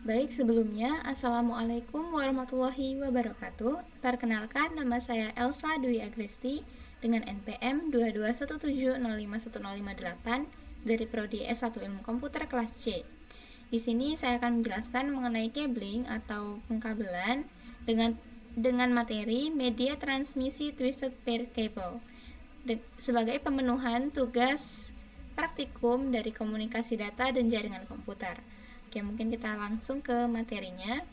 Baik, sebelumnya, Assalamualaikum warahmatullahi wabarakatuh. Perkenalkan, nama saya Elsa Dwi Agresti dengan NPM 221705108 dari Prodi S1 Ilmu Komputer kelas C. Di sini saya akan menjelaskan mengenai cabling atau pengkabelan dengan materi media transmisi twisted pair cable sebagai pemenuhan tugas praktikum dari komunikasi data dan jaringan komputer. Oke, mungkin kita langsung ke materinya.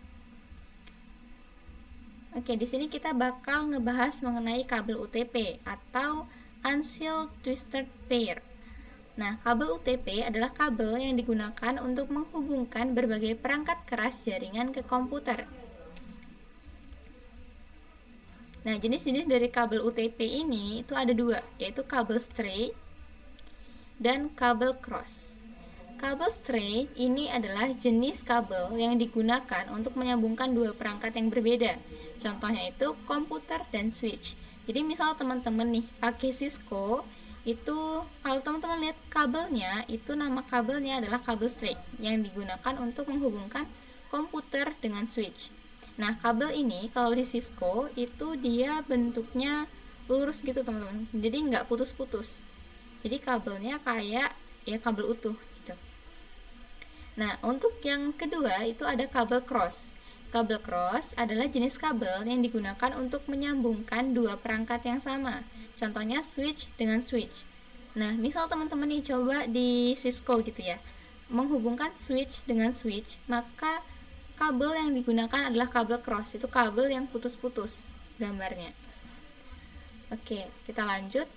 Oke, di sini kita bakal ngebahas mengenai kabel UTP atau Unsealed Twisted Pair. Nah, kabel UTP adalah kabel yang digunakan untuk menghubungkan berbagai perangkat keras jaringan ke komputer. Nah, jenis-jenis dari kabel UTP ini itu ada dua, yaitu kabel straight dan kabel cross. Kabel straight ini adalah jenis kabel yang digunakan untuk menyambungkan dua perangkat yang berbeda. Contohnya itu komputer dan switch. Jadi misal teman-teman nih pakai Cisco, itu kalau teman-teman lihat kabelnya, itu nama kabelnya adalah kabel straight yang digunakan untuk menghubungkan komputer dengan switch. Nah, kabel ini kalau di Cisco itu dia bentuknya lurus gitu teman-teman. Jadi nggak putus-putus. Jadi kabelnya kayak ya kabel utuh. Nah, untuk yang kedua itu ada kabel cross. Kabel cross adalah jenis kabel yang digunakan untuk menyambungkan dua perangkat yang sama. Contohnya switch dengan switch. Nah, misal teman-teman nih coba di Cisco gitu ya, menghubungkan switch dengan switch, maka kabel yang digunakan adalah kabel cross. Itu kabel yang putus-putus gambarnya. Oke, kita lanjut.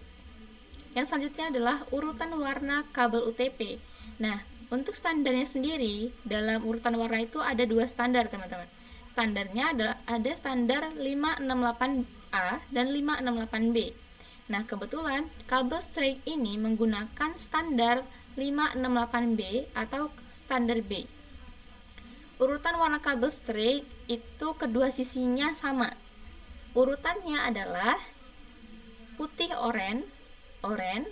Yang selanjutnya adalah urutan warna kabel UTP. Nah, untuk standarnya sendiri, dalam urutan warna itu ada dua standar, teman-teman. Standarnya ada standar 568A dan 568B. Nah, kebetulan kabel straight ini menggunakan standar 568B atau standar B. Urutan warna kabel straight itu kedua sisinya sama. Urutannya adalah putih oranye,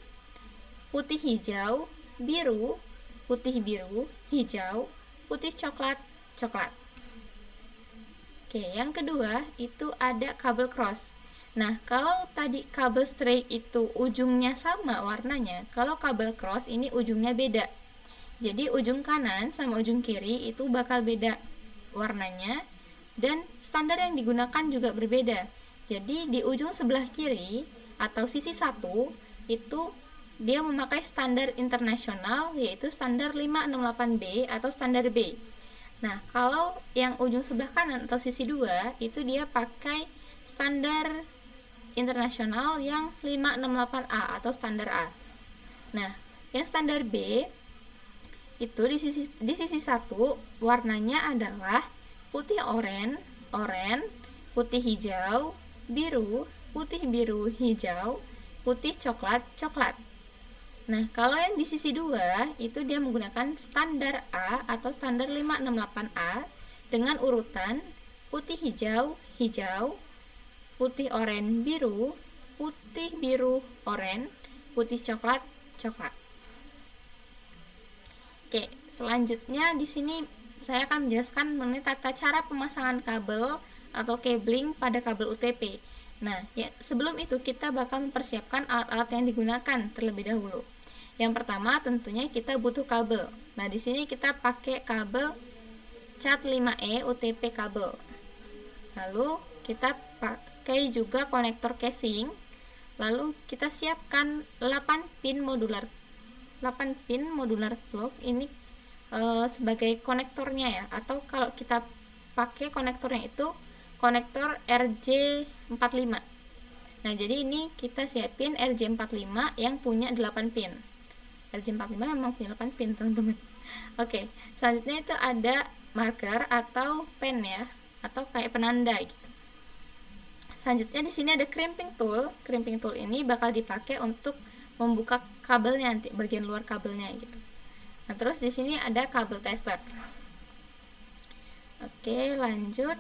putih hijau, biru, putih biru, hijau, putih coklat, coklat. Oke, yang kedua itu ada kabel cross. Nah, kalau tadi kabel straight itu ujungnya sama warnanya, kalau kabel cross ini ujungnya beda. Jadi ujung kanan sama ujung kiri itu bakal beda warnanya dan standar yang digunakan juga berbeda. Jadi di ujung sebelah kiri atau sisi satu itu dia memakai standar internasional yaitu standar 568B atau standar B. Nah, kalau yang ujung sebelah kanan atau sisi 2 itu dia pakai standar internasional yang 568A atau standar A. Nah, yang standar B itu di sisi 1 warnanya adalah putih oranye, putih hijau, biru, putih biru, hijau, putih coklat, coklat. Nah, kalau yang di sisi 2 itu dia menggunakan standar A atau standar 568A dengan urutan putih hijau, hijau, putih oranye, biru, putih biru, oranye, putih coklat, coklat. Oke, selanjutnya di sini saya akan menjelaskan mengenai tata cara pemasangan kabel atau cabling pada kabel UTP. Nah, ya, sebelum itu kita bakal mempersiapkan alat-alat yang digunakan terlebih dahulu. Yang pertama tentunya kita butuh kabel. Nah, di sini kita pakai kabel CAT5E UTP kabel. Lalu kita pakai juga konektor casing. Lalu kita siapkan 8 pin modular plug ini sebagai konektornya ya, atau kalau kita pakai konektornya itu konektor RJ45. Nah, jadi ini kita siapin RJ45 yang punya 8 pin. RJ45 memang punya 8 pin, teman-teman. Oke, selanjutnya itu ada marker atau pen ya, atau kayak penanda gitu. Selanjutnya di sini ada crimping tool. Crimping tool ini bakal dipakai untuk membuka kabelnya nanti, bagian luar kabelnya gitu. Nah, terus di sini ada kabel tester. Oke, lanjut.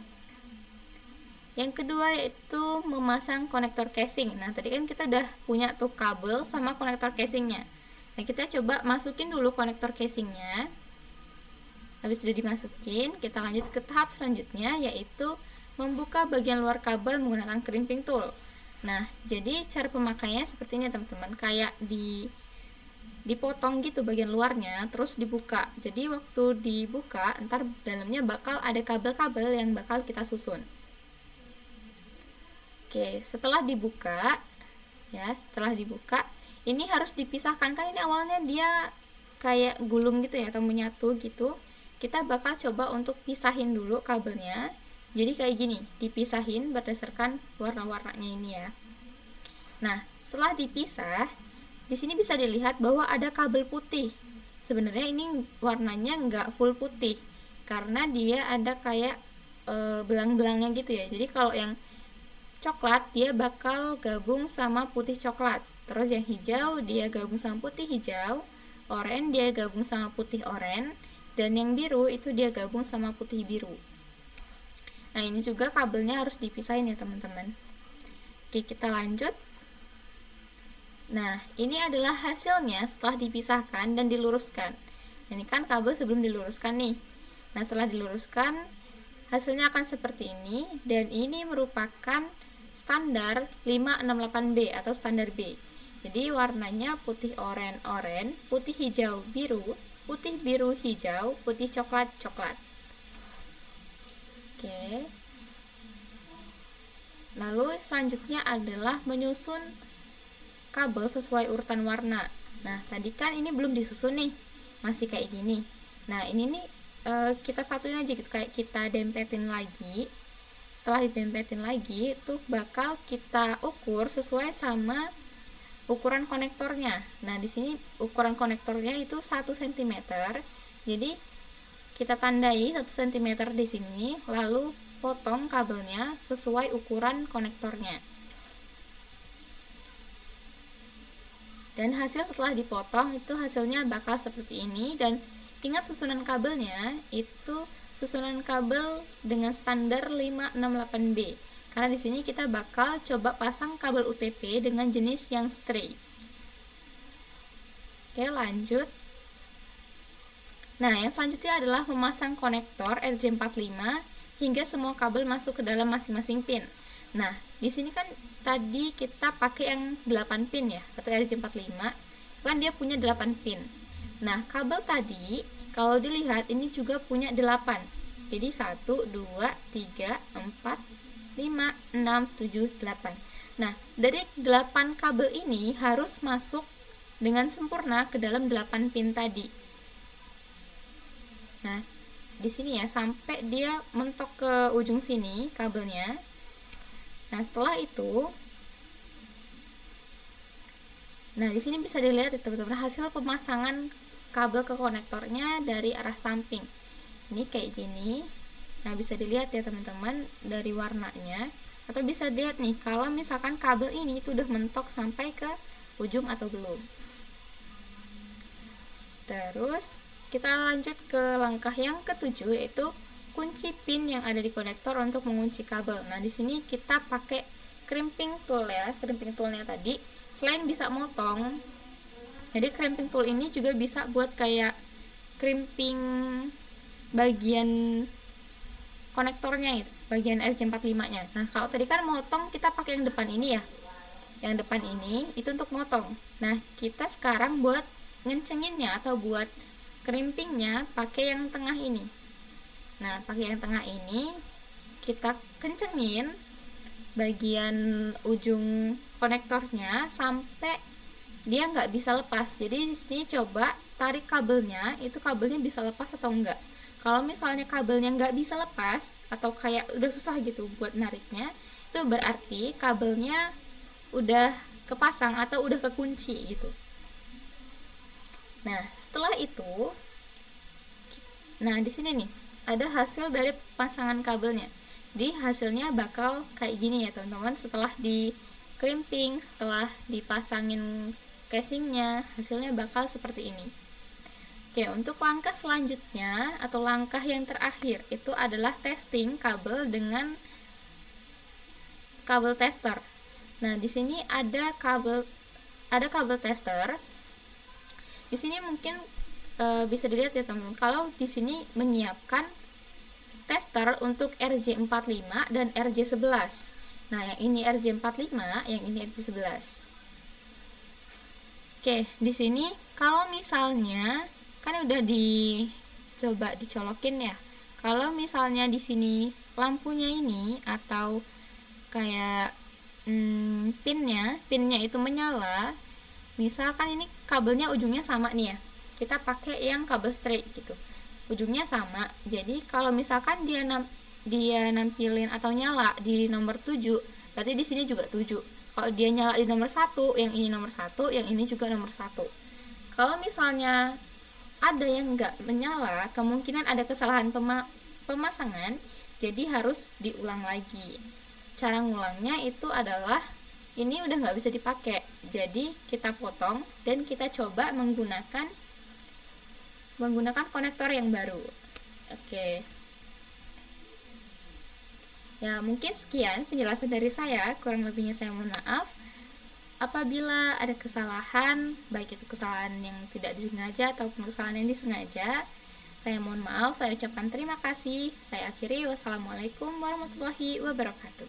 Yang kedua yaitu memasang konektor casing. Nah, tadi kan kita udah punya tuh kabel sama konektor casingnya. Nah, kita coba masukin dulu konektor casingnya. Habis sudah dimasukin, kita lanjut ke tahap selanjutnya, yaitu membuka bagian luar kabel menggunakan crimping tool. Nah, jadi cara pemakaiannya seperti ini teman-teman, kayak dipotong gitu bagian luarnya, terus dibuka. Jadi waktu dibuka, ntar dalamnya bakal ada kabel-kabel yang bakal kita susun. Oke, setelah dibuka, ini harus dipisahkan, kan ini awalnya dia kayak gulung gitu ya, atau menyatu gitu. Kita bakal coba untuk pisahin dulu kabelnya. Jadi kayak gini, dipisahin berdasarkan warna-warnanya ini ya. Nah, setelah dipisah, di sini bisa dilihat bahwa ada kabel putih. Sebenarnya ini warnanya nggak full putih, karena dia ada kayak belang-belangnya gitu ya. Jadi kalau yang coklat dia bakal gabung sama putih coklat, terus yang hijau dia gabung sama putih hijau, oranye dia gabung sama putih oranye, dan yang biru itu dia gabung sama putih biru. Nah, ini juga kabelnya harus dipisahin ya teman-teman. Oke, kita lanjut. Nah, ini adalah hasilnya setelah dipisahkan dan diluruskan. Ini kan kabel sebelum diluruskan nih. Nah, setelah diluruskan hasilnya akan seperti ini, dan ini merupakan standar 568B atau standar B. Jadi warnanya putih oranye, putih hijau biru, putih biru hijau, putih coklat coklat. Oke. Lalu selanjutnya adalah menyusun kabel sesuai urutan warna. Nah, tadi kan ini belum disusun nih, masih kayak gini. Nah, ini nih kita satuin aja gitu, kayak kita dempetin lagi. Setelah didempetin lagi, itu bakal kita ukur sesuai sama ukuran konektornya. Nah, di sini ukuran konektornya itu 1 cm. Jadi kita tandai 1 cm di sini, lalu potong kabelnya sesuai ukuran konektornya. Dan hasil setelah dipotong itu hasilnya bakal seperti ini. Dan ingat susunan kabelnya itu susunan kabel dengan standar 568B. Karena di sini kita bakal coba pasang kabel UTP dengan jenis yang straight. Oke, lanjut. Nah, yang selanjutnya adalah memasang konektor RJ45 hingga semua kabel masuk ke dalam masing-masing pin. Nah, di sini kan tadi kita pakai yang 8 pin ya, atau RJ45. Kan dia punya 8 pin. Nah, kabel tadi kalau dilihat ini juga punya 8. Jadi 1, 2, 3, 4, 5, 6, 7, 8. Nah, dari 8 kabel ini harus masuk dengan sempurna ke dalam 8 pin tadi. Nah, di sini ya, sampai dia mentok ke ujung sini kabelnya. Nah, setelah itu, nah di sini bisa dilihat ya teman-teman, hasil pemasangan kabel ke konektornya dari arah samping. Ini kayak gini. Nah, bisa dilihat ya teman-teman dari warnanya, atau bisa dilihat nih kalau misalkan kabel ini itu udah mentok sampai ke ujung atau belum. Terus kita lanjut ke langkah yang ketujuh, yaitu kunci pin yang ada di konektor untuk mengunci kabel. Nah, di sini kita pakai crimping tool ya. Crimping toolnya tadi selain bisa motong, jadi crimping tool ini juga bisa buat kayak crimping bagian konektornya itu, bagian RJ45-nya. Nah, kalau tadi kan motong kita pakai yang depan ini ya. Yang depan ini itu untuk motong. Nah, kita sekarang buat ngencenginnya atau buat crimpingnya pakai yang tengah ini. Nah, pakai yang tengah ini kita kencengin bagian ujung konektornya sampai dia nggak bisa lepas. Jadi di sini coba tarik kabelnya, itu kabelnya bisa lepas atau enggak. Kalau misalnya kabelnya nggak bisa lepas atau kayak udah susah gitu buat nariknya, itu berarti kabelnya udah kepasang atau udah kekunci gitu. Nah, setelah itu, nah di sini nih ada hasil dari pasangan kabelnya. Jadi hasilnya bakal kayak gini ya teman-teman. Setelah di crimping, setelah dipasangin casingnya, hasilnya bakal seperti ini. Oke, untuk langkah selanjutnya atau langkah yang terakhir itu adalah testing kabel dengan kabel tester. Nah, di sini ada kabel tester. Di sini mungkin bisa dilihat ya teman-teman, kalau di sini menyiapkan tester untuk RJ45 dan RJ11. Nah, yang ini RJ45, yang ini RJ11. Oke, di sini kalau misalnya kan udah dicoba dicolokin ya. Kalau misalnya di sini lampunya ini atau kayak pinnya itu menyala, misalkan ini kabelnya ujungnya sama nih ya, kita pakai yang kabel straight gitu, ujungnya sama. Jadi kalau misalkan dia nampilin atau nyala di nomor 7, berarti di sini juga 7. Kalau dia nyala di nomor 1, yang ini nomor 1, yang ini juga nomor 1. Kalau misalnya ada yang nggak menyala, kemungkinan ada kesalahan pemasangan, jadi harus diulang lagi. Cara ngulangnya itu adalah, ini udah nggak bisa dipakai, jadi kita potong dan kita coba menggunakan konektor yang baru. Oke. Ya, mungkin sekian penjelasan dari saya, kurang lebihnya saya mohon maaf. Apabila ada kesalahan, baik itu kesalahan yang tidak disengaja ataupun kesalahan yang disengaja, saya mohon maaf, saya ucapkan terima kasih. Saya akhiri, wassalamualaikum warahmatullahi wabarakatuh.